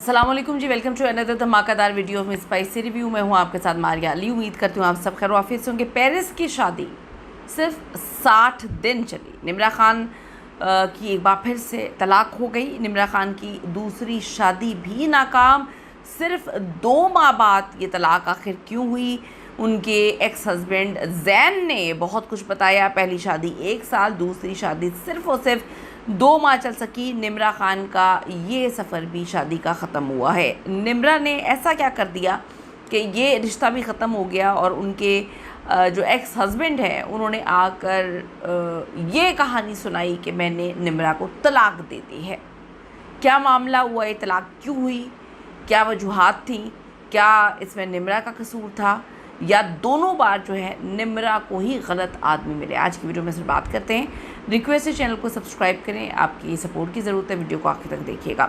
अस्सलाम वालेकुम जी, welcome to another धमाकेदार वीडियो में स्पाइसी रिव्यू। मैं हूँ आपके साथ मारिया अली। उम्मीद करती हूँ आप सब खैर वाफियत से होंगे। पेरिस की शादी सिर्फ 60 दिन चली। निम्रा खान की एक बार फिर से तलाक हो गई। निम्रा खान की दूसरी शादी भी नाकाम। सिर्फ 2 माह बाद ये तलाक आखिर क्यों हुई? उनके एक्स हस्बैंड जैन ने बहुत कुछ बताया। पहली शादी 1 साल, दूसरी शादी सिर्फ और सिर्फ 2 माह चल सकी। निम्रा खान का ये सफ़र भी शादी का ख़त्म हुआ है। निम्रा ने ऐसा क्या कर दिया कि ये रिश्ता भी ख़त्म हो गया और उनके जो एक्स हस्बैंड हैं उन्होंने आकर ये कहानी सुनाई कि मैंने निम्रा को तलाक दे दी है। क्या मामला हुआ? ये तलाक क्यों हुई? क्या वजूहात थी? क्या इसमें निम्रा का कसूर था या दोनों बार जो है निम्रा को ही गलत आदमी मिले? आज की वीडियो में सिर्फ बात करते हैं। रिक्वेस्ट है चैनल को सब्सक्राइब करें, आपकी सपोर्ट की ज़रूरत है। वीडियो को आखिर तक देखिएगा।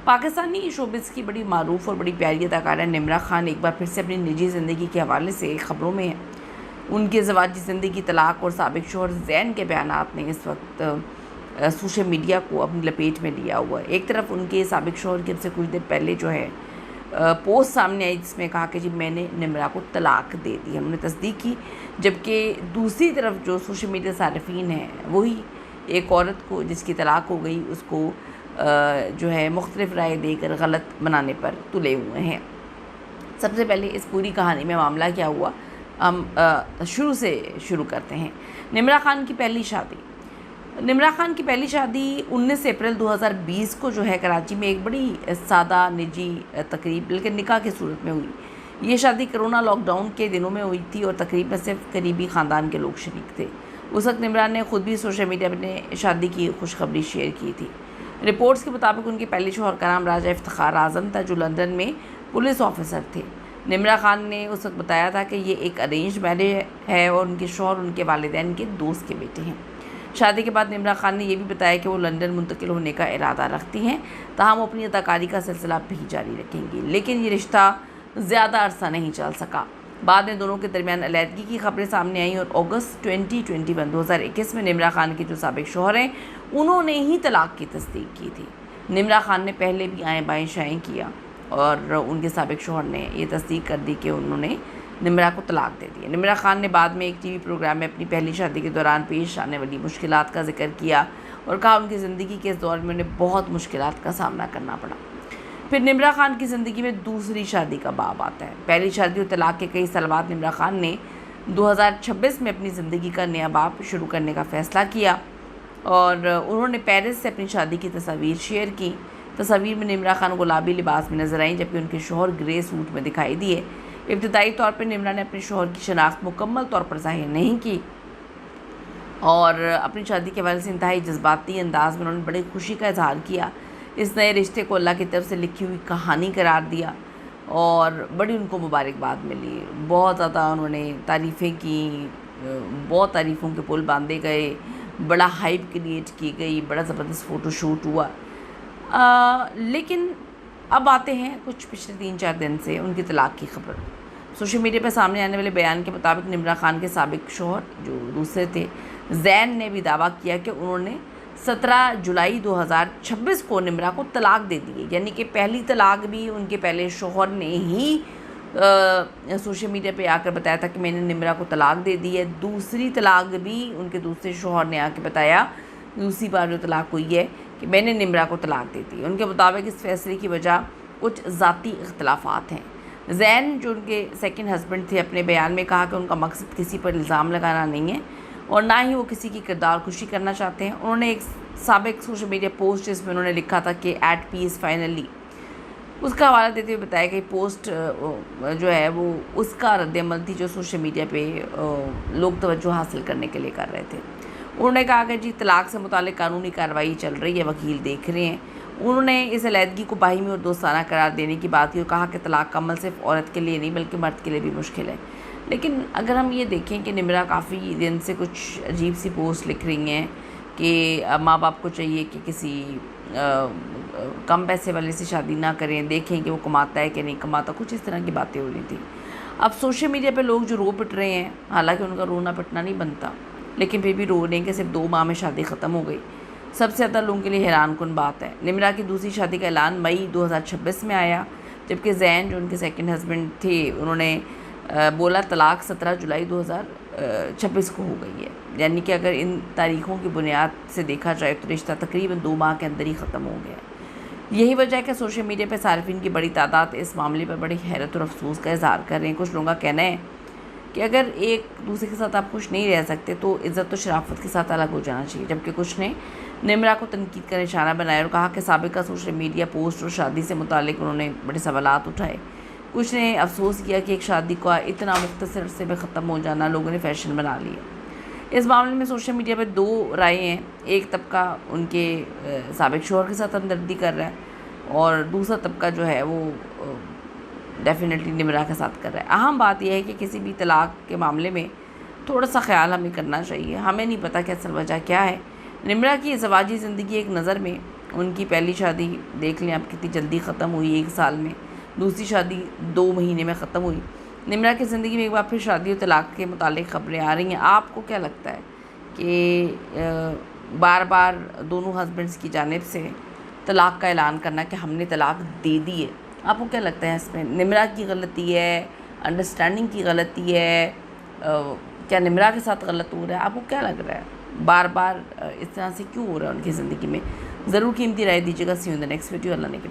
पाकिस्तानी शोबिज़ की बड़ी मारूफ और बड़ी प्यारी अदाकारा निम्रा खान एक बार फिर से अपनी निजी ज़िंदगी के हवाले से ख़बरों में है। उनके ज़वाजी ज़िंदगी, तलाक और साबिक शौहर जैन के बयानात ने इस वक्त सोशल मीडिया को अपनी लपेट में लिया हुआ है। एक तरफ उनके साबिक शौहर की से कुछ देर पहले जो है पोस्ट सामने आई जिसमें कहा कि जी मैंने निम्रा को तलाक दे दी। उन्होंने तस्दीक की। जबकि दूसरी तरफ जो सोशल मीडिया सारिफीन हैं वही एक औरत को जिसकी तलाक हो गई उसको जो है मुख्तलिफ राय देकर गलत बनाने पर तुले हुए हैं। सबसे पहले इस पूरी कहानी में मामला क्या हुआ हम शुरू से शुरू करते हैं। निम्रा खान की पहली शादी। निम्रा खान की पहली शादी 19 अप्रैल 2020 को जो है कराची में एक बड़ी सादा निजी तकरीब बल्कि निकाह की सूरत में हुई। ये शादी कोरोना लॉकडाउन के दिनों में हुई थी और तकरीब में सिर्फ करीबी ख़ानदान के लोग शरीक थे। उस वक्त निम्रा ने ख़ुद भी सोशल मीडिया पर अपने शादी की खुशखबरी शेयर की थी। रिपोर्ट्स के मुताबिक उनके पहले शौहर का नाम राजा इफ्तिखार आज़म था जो लंदन में पुलिस ऑफिसर थे। निम्रा खान ने उस वक्त बताया था कि ये एक अरेंज मैरिज है और उनके शौहर उनके वालिदैन के दोस्त के बेटे हैं। शादी के बाद निम्रा खान ने यह भी बताया कि वो लंदन मुंतकिल होने का इरादा रखती हैं, ताहम वो अपनी अदाकारी का सिलसिला भी जारी रखेंगी। लेकिन ये रिश्ता ज़्यादा अरसा नहीं चल सका। बाद में दोनों के दरमियान अलहदगी की खबरें सामने आईं और अगस्त 2021 में निम्रा खान के जो साबिक शौहर हैं उन्होंने ही तलाक की तस्दीक की थी। निम्रा खान ने पहले भी आएँ बाएँ शाएँ किया और उनके साबिक शौहर ने ये तस्दीक कर दी कि उन्होंने निम्रा को तलाक दे दिया। निम्रा खान ने बाद में एक टीवी प्रोग्राम में अपनी पहली शादी के दौरान पेश आने वाली मुश्किलात का जिक्र किया और कहा उनकी ज़िंदगी के इस दौर में उन्हें बहुत मुश्किलात का सामना करना पड़ा। फिर निम्रा खान की ज़िंदगी में दूसरी शादी का बाब आता है। पहली शादी और तलाक के कई साल बाद निम्रा खान ने 2026 में अपनी ज़िंदगी का नया बाब शुरू करने का फ़ैसला किया और उन्होंने पेरिस से अपनी शादी की तस्वीर शेयर की। तस्वीर में निम्रा खान गुलाबी लिबास में नजर आई जबकि उनके शौहर ग्रे सूट में दिखाई दिए। इब्तदाई तौर पर निम्रा ने अपने शौहर की शनाख्त मुकम्मल तौर पर ज़ाहिर नहीं की और अपनी शादी के हवाले से इंतहाई जज्बाती अंदाज में उन्होंने बड़ी खुशी का इजहार किया। इस नए रिश्ते को अल्लाह की तरफ से लिखी हुई कहानी करार दिया और बड़ी उनको मुबारकबाद मिली। बहुत ज़्यादा उन्होंने तारीफ़ें की, बहुत तारीफ़ों के पुल बांधे गए, बड़ा हाइप क्रिएट की गई, बड़ा ज़बरदस्त फ़ोटोशूट हुआ। लेकिन अब आते हैं कुछ पिछले 3-4 दिन से उनकी तलाक की खबर। सोशल मीडिया पर सामने आने वाले बयान के मुताबिक निम्रा खान के साबिक शौहर जो दूसरे थे जैन ने भी दावा किया कि उन्होंने 17 जुलाई 2026 को निम्रा को तलाक दे दी। यानी कि पहली तलाक भी उनके पहले शौहर ने ही सोशल मीडिया पे आकर बताया था कि मैंने निम्रा को तलाक दे दी है। दूसरी तलाक भी उनके दूसरे शौहर ने आके बताया, दूसरी बार जो तलाक हुई है, कि मैंने निम्रा को तलाक दे दी। उनके मुताबिक इस फैसले की वजह कुछ ज़ाती इख्तलाफात हैं। जैन जो उनके सेकंड हस्बैंड थे अपने बयान में कहा कि उनका मकसद किसी पर इल्ज़ाम लगाना नहीं है और ना ही वो किसी की किरदार खुशी करना चाहते हैं। उन्होंने एक साबिक सोशल मीडिया पोस्ट जिसमें उन्होंने लिखा था कि एट पीस फाइनली, उसका हवाला देते हुए बताया कि पोस्ट जो है वो उसका रद्दअमल थी जो सोशल मीडिया पे लोग तवज्जो हासिल करने के लिए कर रहे थे। उन्होंने कहा कि जी तलाक से मुताल्लिक़ कानूनी कार्रवाई चल रही है, वकील देख रहे हैं। उन्होंने इस अलहदगी को बाहिमी और दोस्ताना करार देने की बात की और कहा कि तलाक का अमल सिर्फ औरत के लिए नहीं बल्कि मर्द के लिए भी मुश्किल है। लेकिन अगर हम ये देखें कि निम्रा काफ़ी दिन से कुछ अजीब सी पोस्ट लिख रही हैं कि माँ बाप को चाहिए कि किसी कम पैसे वाले से शादी ना करें, देखें कि वो कमाता है कि नहीं कमाता, कुछ इस तरह की बातें हो रही थी। अब सोशल मीडिया पे लोग जो रो पिट रहे हैं, हालांकि उनका रोना पिटना नहीं बनता, लेकिन फिर भी रो रहे हैं कि सिर्फ 2 माह में शादी ख़त्म हो गई। सबसे ज़्यादा लोगों के लिए हैरानकुन बात है। निम्रा की दूसरी शादी का ऐलान मई 2026 में आया, जबकि जैन जो उनके सेकंड हस्बैंड थे उन्होंने बोला तलाक 17 जुलाई 2026 को हो गई है। यानी कि अगर इन तारीख़ों की बुनियाद से देखा जाए तो रिश्ता तकरीबन 2 माह के अंदर ही ख़त्म हो गया। यही वजह है कि सोशल मीडिया पर सार्फिन की बड़ी तादाद इस मामले पर बड़ी हैरत और अफसोस का इजहार कर रहे हैं। कुछ लोगों का कहना है कि अगर एक दूसरे के साथ आप खुश नहीं रह सकते तो इज़्ज़त और शराफत के साथ अलग हो जाना चाहिए, जबकि कुछ ने निम्रा को तनकीद का निशाना बनाया और कहा कि साबिका सोशल मीडिया पोस्ट और शादी से मुतालिक उन्होंने बड़े सवालात उठाए। कुछ ने अफसोस किया कि एक शादी का इतना मुख्तसर अरसे में ख़त्म हो जाना लोगों ने फ़ैशन बना लिया। इस मामले में सोशल मीडिया पर 2 रायें हैं। एक तबका उनके साबिक शौहर के साथ हमदर्दी कर रहा है और दूसरा तबका जो है वो डेफिनेटली निम्रा के साथ कर रहा है। अहम बात यह है कि किसी भी तलाक के मामले में थोड़ा सा ख्याल हमें करना चाहिए। हमें नहीं पता कि असल वजह क्या है। निम्रा की ज़वाजी ज़िंदगी एक नज़र में उनकी पहली शादी देख लें आप कितनी जल्दी ख़त्म हुई, 1 साल में। दूसरी शादी 2 महीने में ख़त्म हुई। निम्रा की ज़िंदगी में एक बार फिर शादी और तलाक के मुतालिक ख़बरें आ रही हैं। आपको क्या लगता है कि बार बार दोनों हस्बैंड्स की जानिब से तलाक का ऐलान करना कि हमने तलाक दे दी है, आपको क्या लगता है इसमें निम्रा की गलती है, अंडरस्टैंडिंग की गलती है, क्या निम्रा के साथ गलत हो रहा है? आपको क्या लग रहा है बार बार इस तरह से क्यों हो रहा है उनकी ज़िंदगी में? ज़रूर कीमती राय दीजिएगा। See you in the next video. Allah ने के बाद।